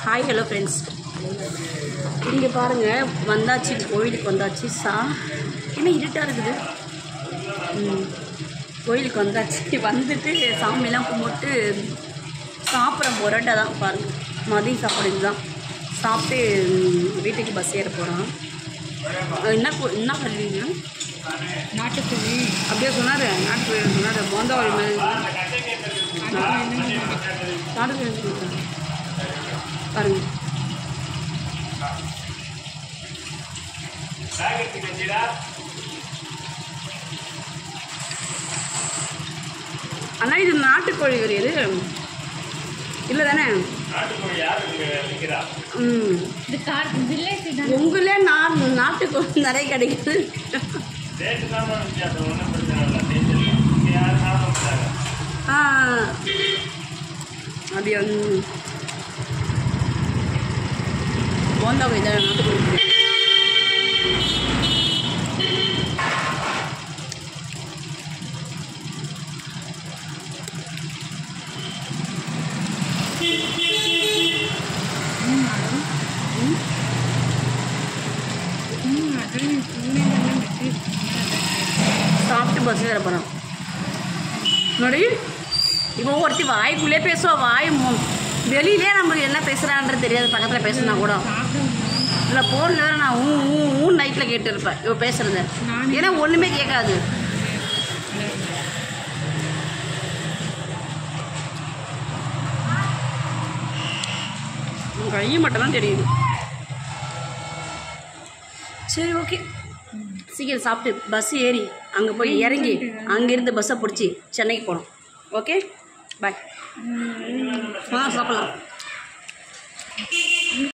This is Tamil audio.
ஹாய் ஹலோ ஃப்ரெண்ட்ஸ், இங்கே பாருங்கள் வந்தாச்சு, கோயிலுக்கு வந்தாச்சு. என்ன இருட்டாக இருக்குது. கோயிலுக்கு வந்தாச்சு. வந்துட்டு சாமியெல்லாம் கும்பிட்டு சாப்பிட்ற பொரோட்டா தான் பாருங்கள். மதியம் சாப்பாடு இதுதான் சாப்பிட்டு வீட்டுக்கு பஸ் ஏற போகிறோம். என்ன கல்விங்க? நாட்டுக்கோழி அப்படியே சொன்னார். நாட்டுக்கோழி சொன்னார். போந்தாவளி மாதிரி நாட்டுக்கோழி பாருங்க. அண்ணா இது நாட்டுக்கோழி கறி இது இல்லை தானே? உங்களே நாட்டுக்கோழி நிறைய கிடைக்குது. அப்படியே போந்தாவை தான் நாட்டுக்கோழி. சாப்பிட்டு பஸ் ஏற போகிறோம். நோடி இப்போ ஒருத்தி வாய்க்குள்ளே பேசுவோம். வெளியிலே நமக்கு என்ன பேசுகிறான்றது தெரியாது. பக்கத்தில் பேசுனா கூட இல்லை ஃபோனில் வேறு நான் ஊ நைட்டில் கேட்டுருப்பேன் இவ பேசுகிறத. ஏன்னா ஒன்றுமே கேட்காது. கை மட்டும்தான் தெரியுது. சரி, ஓகே, சீக்கிரம் சாப்பிட்டு பஸ் ஏறி அங்கே போய் இறங்கி அங்கேருந்து பஸ்ஸை பிடிச்சி சென்னைக்கு போகணும். ஓகே, பாய். சாப்பிட்லாம்.